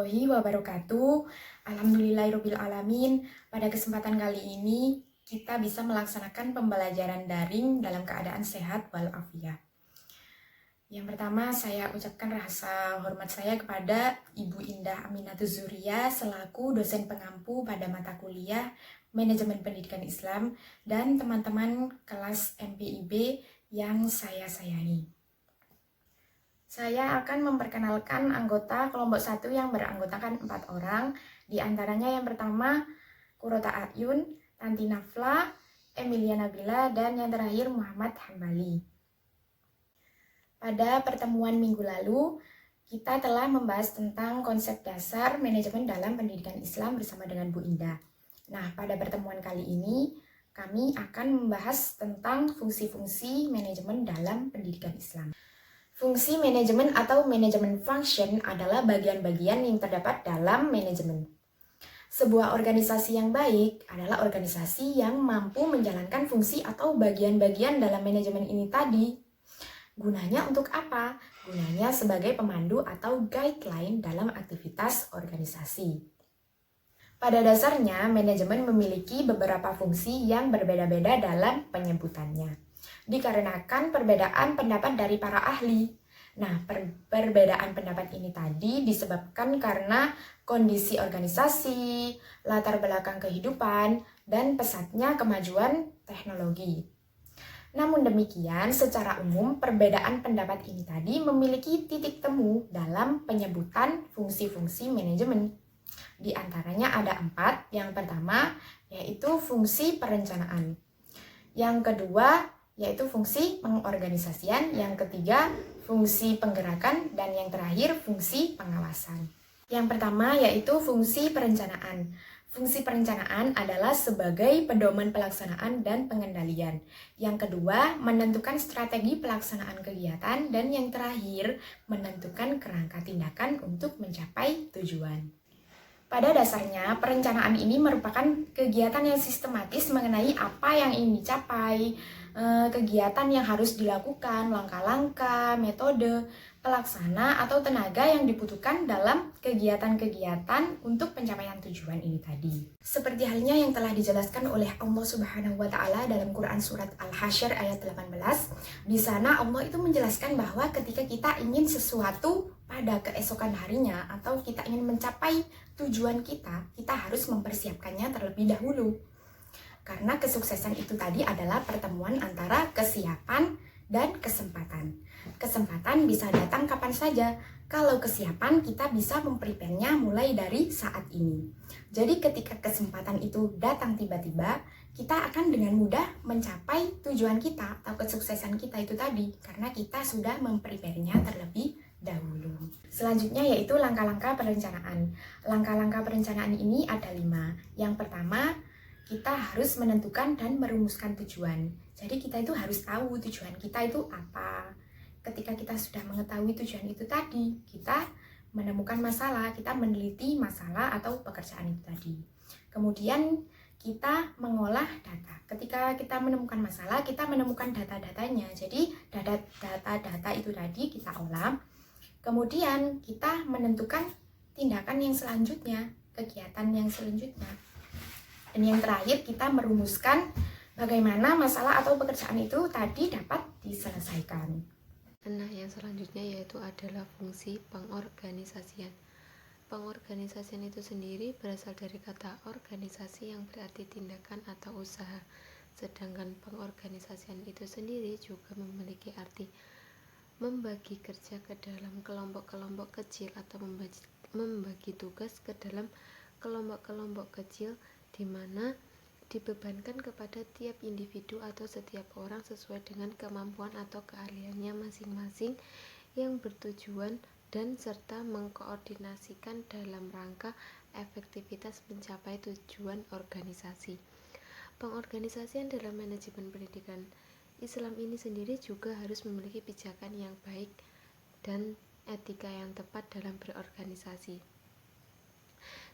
warahmatullahi wabarakatuh. Alhamdulillahirabbil alamin. Pada kesempatan kali ini kita bisa melaksanakan pembelajaran daring dalam keadaan sehat walafiat. Yang pertama, saya ucapkan rasa hormat saya kepada Ibu Indah Aminatus Zuria selaku dosen pengampu pada mata kuliah Manajemen Pendidikan Islam dan teman-teman kelas MPIB yang saya sayangi. Saya akan memperkenalkan anggota kelompok 1 yang beranggotakan 4 orang. Di antaranya yang pertama, Kurota Ayun, Tanti Nafla, Emilia Nabila, dan yang terakhir Muhammad Hambali. Pada pertemuan minggu lalu, kita telah membahas tentang konsep dasar manajemen dalam pendidikan Islam bersama dengan Bu Indah. Nah, pada pertemuan kali ini, kami akan membahas tentang fungsi-fungsi manajemen dalam pendidikan Islam. Fungsi manajemen atau manajemen function adalah bagian-bagian yang terdapat dalam manajemen. Sebuah organisasi yang baik adalah organisasi yang mampu menjalankan fungsi atau bagian-bagian dalam manajemen ini tadi. Gunanya untuk apa? Gunanya sebagai pemandu atau guideline dalam aktivitas organisasi. Pada dasarnya, manajemen memiliki beberapa fungsi yang berbeda-beda dalam penyebutannya. Dikarenakan perbedaan pendapat dari para ahli. Nah, perbedaan pendapat ini tadi disebabkan karena kondisi organisasi, latar belakang kehidupan, dan pesatnya kemajuan teknologi. Namun demikian, secara umum perbedaan pendapat ini tadi memiliki titik temu dalam penyebutan fungsi-fungsi manajemen. Di antaranya ada 4. Yang pertama yaitu fungsi perencanaan. Yang kedua yaitu fungsi pengorganisasian, yang ketiga fungsi penggerakan, dan yang terakhir fungsi pengawasan. Yang pertama yaitu fungsi perencanaan. Fungsi perencanaan adalah sebagai pedoman pelaksanaan dan pengendalian. Yang kedua, menentukan strategi pelaksanaan kegiatan, dan yang terakhir menentukan kerangka tindakan untuk mencapai tujuan. Pada dasarnya, perencanaan ini merupakan kegiatan yang sistematis mengenai apa yang ingin dicapai, kegiatan yang harus dilakukan, langkah-langkah, metode, pelaksana, atau tenaga yang dibutuhkan dalam kegiatan-kegiatan untuk pencapaian tujuan ini tadi. Seperti halnya yang telah dijelaskan oleh Allah Subhanahu wa Ta'ala dalam Quran Surat Al-Hasyr ayat 18, di sana Allah itu menjelaskan bahwa ketika kita ingin sesuatu pada keesokan harinya atau kita ingin mencapai tujuan kita harus mempersiapkannya terlebih dahulu. Karena kesuksesan itu tadi adalah pertemuan antara kesiapan dan kesempatan. Kesempatan bisa datang kapan saja. Kalau kesiapan kita bisa memprepare-nya mulai dari saat ini. Jadi ketika kesempatan itu datang tiba-tiba, kita akan dengan mudah mencapai tujuan kita atau kesuksesan kita itu tadi. Karena kita sudah memprepare-nya terlebih dahulu. Selanjutnya yaitu langkah-langkah perencanaan. Langkah-langkah perencanaan ini ada 5. Yang pertama, kita harus menentukan dan merumuskan tujuan. Jadi kita itu harus tahu tujuan kita itu apa. Ketika kita sudah mengetahui tujuan itu tadi, kita menemukan masalah, kita meneliti masalah atau pekerjaan itu tadi. Kemudian kita mengolah data. Ketika kita menemukan masalah, kita menemukan data-datanya. Jadi data-data itu tadi kita olah. Kemudian kita menentukan tindakan yang selanjutnya, kegiatan yang selanjutnya. Dan yang terakhir kita merumuskan bagaimana masalah atau pekerjaan itu tadi dapat diselesaikan. Nah, yang selanjutnya yaitu adalah fungsi pengorganisasian. Pengorganisasian itu sendiri berasal dari kata organisasi yang berarti tindakan atau usaha. Sedangkan pengorganisasian itu sendiri juga memiliki arti membagi kerja ke dalam kelompok-kelompok kecil atau membagi tugas ke dalam kelompok-kelompok kecil di mana dibebankan kepada tiap individu atau setiap orang sesuai dengan kemampuan atau keahliannya masing-masing yang bertujuan dan serta mengkoordinasikan dalam rangka efektivitas mencapai tujuan organisasi. Pengorganisasian dalam manajemen pendidikan Islam ini sendiri juga harus memiliki pijakan yang baik dan etika yang tepat dalam berorganisasi.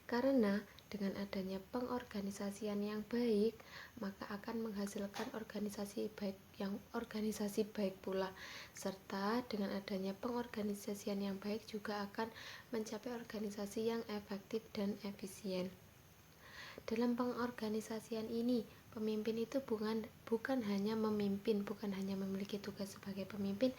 Karena Dengan adanya pengorganisasian yang baik, maka akan menghasilkan organisasi baik pula. Serta dengan adanya pengorganisasian yang baik juga akan mencapai organisasi yang efektif dan efisien. Dalam pengorganisasian ini, pemimpin itu bukan hanya memimpin, bukan hanya memiliki tugas sebagai pemimpin,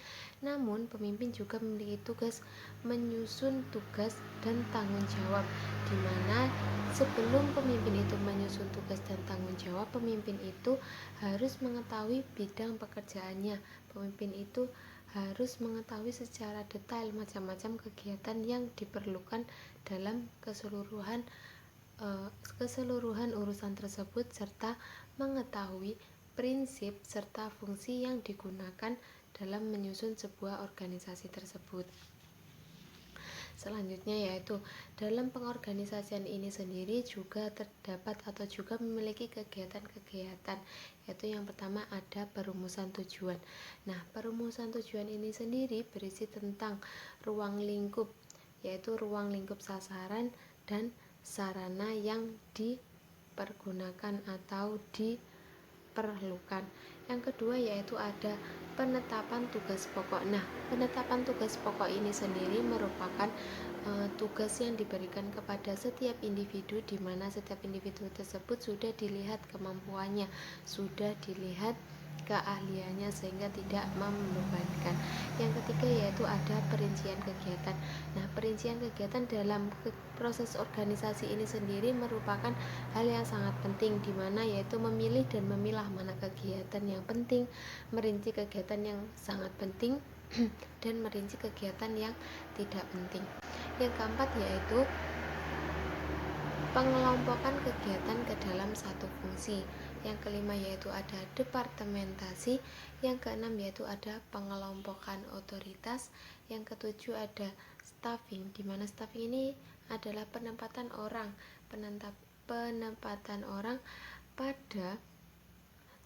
namun pemimpin juga memiliki tugas menyusun tugas dan tanggung jawab, di mana sebelum pemimpin itu menyusun tugas dan tanggung jawab, pemimpin itu harus mengetahui bidang pekerjaannya. Pemimpin itu harus mengetahui secara detail macam-macam kegiatan yang diperlukan dalam keseluruhan urusan tersebut, serta mengetahui prinsip serta fungsi yang digunakan dalam menyusun sebuah organisasi tersebut. Selanjutnya yaitu dalam pengorganisasian ini sendiri juga terdapat atau juga memiliki kegiatan-kegiatan, yaitu yang pertama ada perumusan tujuan. Nah, perumusan tujuan ini sendiri berisi tentang ruang lingkup, yaitu ruang lingkup sasaran dan sarana yang dipergunakan atau diperlukan. Yang kedua yaitu ada penetapan tugas pokok. Nah, penetapan tugas pokok ini sendiri merupakan tugas yang diberikan kepada setiap individu, di mana setiap individu tersebut sudah dilihat kemampuannya, sudah dilihat keahliannya sehingga tidak membebankan. Yang ketiga yaitu ada perincian kegiatan. Nah, perincian kegiatan dalam proses organisasi ini sendiri merupakan hal yang sangat penting, di mana yaitu memilih dan memilah mana kegiatan yang penting, merinci kegiatan yang sangat penting dan merinci kegiatan yang tidak penting. Yang keempat yaitu pengelompokan kegiatan ke dalam satu fungsi. Yang kelima yaitu ada departementasi. Yang keenam yaitu ada pengelompokan otoritas. Yang ketujuh ada staffing, di mana staffing ini adalah penempatan orang pada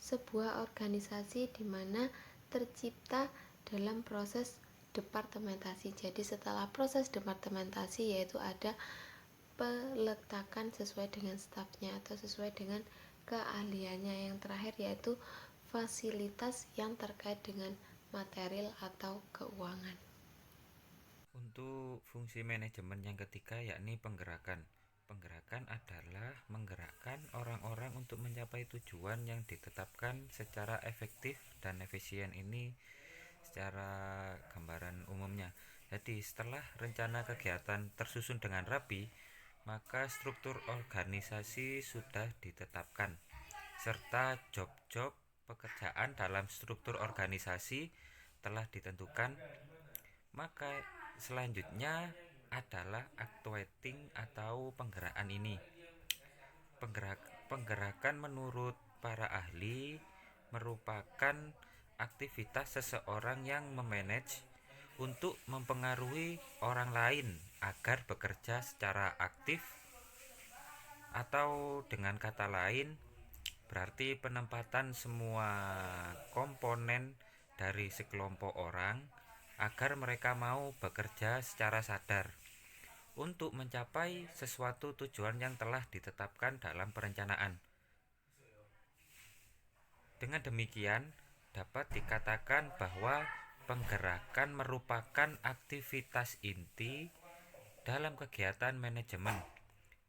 sebuah organisasi di mana tercipta dalam proses departementasi. Jadi setelah proses departementasi yaitu ada peletakan sesuai dengan stafnya atau sesuai dengan keahliannya. Yang terakhir yaitu fasilitas yang terkait dengan material atau keuangan. Untuk fungsi manajemen yang ketiga yakni penggerakan. Penggerakan adalah menggerakkan orang-orang untuk mencapai tujuan yang ditetapkan secara efektif dan efisien. Ini secara gambaran umumnya. Jadi setelah rencana kegiatan tersusun dengan rapi, maka struktur organisasi sudah ditetapkan serta job-job pekerjaan dalam struktur organisasi telah ditentukan. Maka selanjutnya adalah actuating atau penggerakan ini. Penggerakan menurut para ahli merupakan aktivitas seseorang yang memanage untuk mempengaruhi orang lain agar bekerja secara aktif, atau dengan kata lain berarti penempatan semua komponen dari sekelompok orang agar mereka mau bekerja secara sadar untuk mencapai sesuatu tujuan yang telah ditetapkan dalam perencanaan. Dengan demikian, dapat dikatakan bahwa penggerakan merupakan aktivitas inti dalam kegiatan manajemen,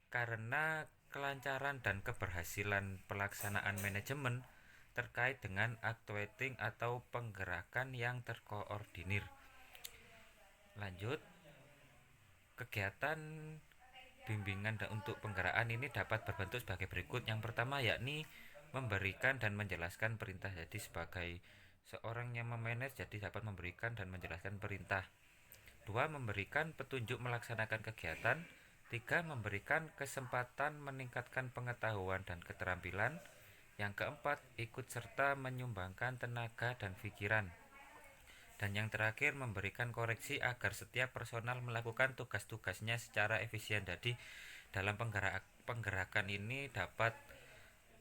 karena kelancaran dan keberhasilan pelaksanaan manajemen terkait dengan actuating atau penggerakan yang terkoordinir. Lanjut, kegiatan bimbingan untuk penggerakan ini dapat berbentuk sebagai berikut. Yang pertama yakni memberikan dan menjelaskan perintah. Jadi sebagai seorang yang memanage, jadi dapat memberikan dan menjelaskan perintah. 2. Memberikan petunjuk melaksanakan kegiatan. 3. Memberikan kesempatan meningkatkan pengetahuan dan keterampilan. Yang keempat, ikut serta menyumbangkan tenaga dan pikiran. Dan yang terakhir, memberikan koreksi agar setiap personal melakukan tugas-tugasnya secara efisien. Jadi dalam penggerakan ini dapat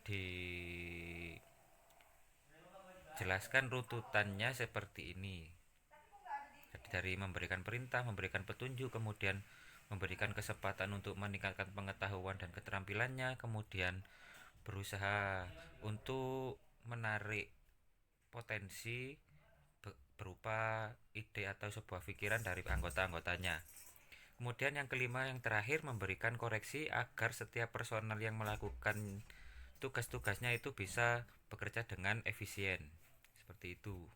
dijelaskan rututannya seperti ini. Jadi dari memberikan perintah, memberikan petunjuk, kemudian memberikan kesempatan untuk meningkatkan pengetahuan dan keterampilannya, kemudian berusaha untuk menarik potensi berupa ide atau sebuah pikiran dari anggota-anggotanya. Kemudian yang kelima, yang terakhir, memberikan koreksi agar setiap personal yang melakukan tugas-tugasnya itu bisa bekerja dengan efisien. Seperti itu.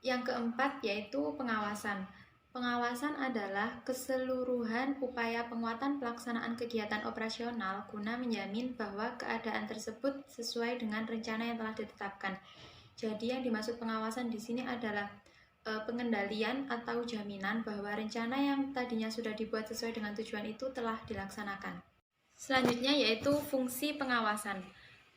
Yang keempat yaitu pengawasan. Pengawasan adalah keseluruhan upaya penguatan pelaksanaan kegiatan operasional guna menjamin bahwa keadaan tersebut sesuai dengan rencana yang telah ditetapkan. Jadi yang dimaksud pengawasan di sini adalah pengendalian atau jaminan bahwa rencana yang tadinya sudah dibuat sesuai dengan tujuan itu telah dilaksanakan. Selanjutnya yaitu fungsi pengawasan.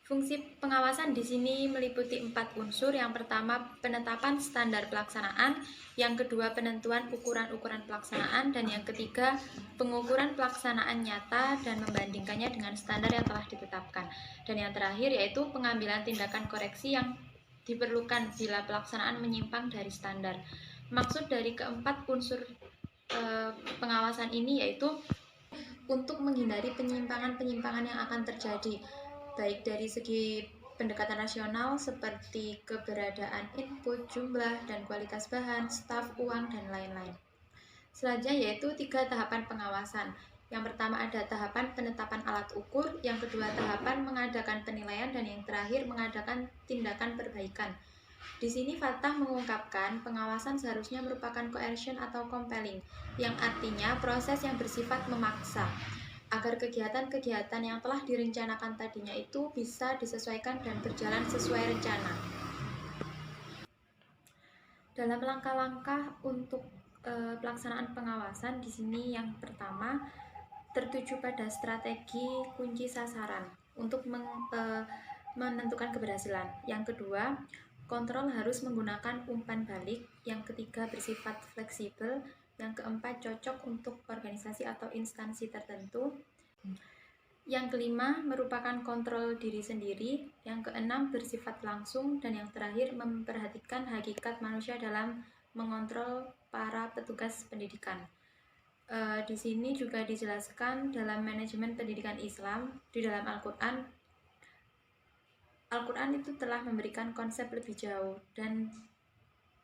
Fungsi pengawasan di sini meliputi 4 unsur. Yang pertama, penetapan standar pelaksanaan, yang kedua, penentuan ukuran-ukuran pelaksanaan, dan yang ketiga, pengukuran pelaksanaan nyata dan membandingkannya dengan standar yang telah ditetapkan. Dan yang terakhir yaitu pengambilan tindakan koreksi yang diperlukan bila pelaksanaan menyimpang dari standar. Maksud dari keempat unsur pengawasan ini yaitu untuk menghindari penyimpangan-penyimpangan yang akan terjadi, baik dari segi pendekatan rasional seperti keberadaan input, jumlah, dan kualitas bahan, staf, uang, dan lain-lain. Selanjutnya yaitu 3 tahapan pengawasan. Yang pertama ada tahapan penetapan alat ukur, yang kedua tahapan mengadakan penilaian, dan yang terakhir mengadakan tindakan perbaikan. Di sini Fatah mengungkapkan pengawasan seharusnya merupakan coercion atau compelling, yang artinya proses yang bersifat memaksa, agar kegiatan-kegiatan yang telah direncanakan tadinya itu bisa disesuaikan dan berjalan sesuai rencana. Dalam langkah-langkah untuk pelaksanaan pengawasan di sini yang pertama tertuju pada strategi kunci sasaran untuk menentukan keberhasilan. Yang kedua, kontrol harus menggunakan umpan balik. Yang ketiga, bersifat fleksibel. Yang keempat, cocok untuk organisasi atau instansi tertentu. Yang kelima, merupakan kontrol diri sendiri. Yang keenam, bersifat langsung. Dan yang terakhir, memperhatikan hakikat manusia dalam mengontrol para petugas pendidikan. Di sini juga dijelaskan dalam manajemen pendidikan Islam di dalam Al-Quran. Al-Quran itu telah memberikan konsep lebih jauh dan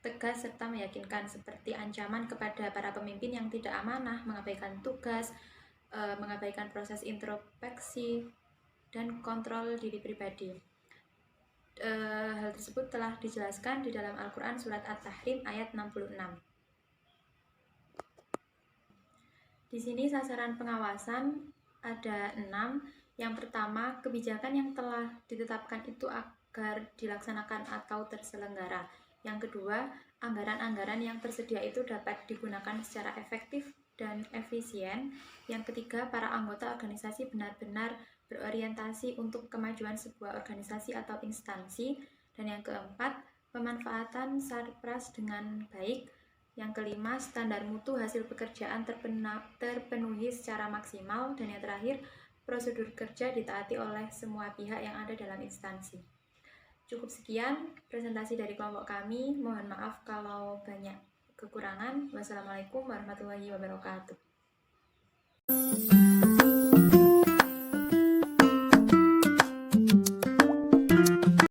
tegas serta meyakinkan, seperti ancaman kepada para pemimpin yang tidak amanah, mengabaikan tugas, mengabaikan proses introspeksi, dan kontrol diri pribadi. Hal tersebut telah dijelaskan di dalam Al-Quran surat At-Tahrim ayat 66. Di sini sasaran pengawasan ada 6. Yang pertama, kebijakan yang telah ditetapkan itu agar dilaksanakan atau terselenggara. Yang kedua, anggaran-anggaran yang tersedia itu dapat digunakan secara efektif dan efisien. Yang ketiga, para anggota organisasi benar-benar berorientasi untuk kemajuan sebuah organisasi atau instansi. Dan yang keempat, pemanfaatan surplus dengan baik. Yang kelima, standar mutu hasil pekerjaan terpenuhi secara maksimal. Dan yang terakhir, prosedur kerja ditaati oleh semua pihak yang ada dalam instansi. Cukup sekian presentasi dari kelompok kami. Mohon maaf kalau banyak kekurangan. Wassalamualaikum warahmatullahi wabarakatuh.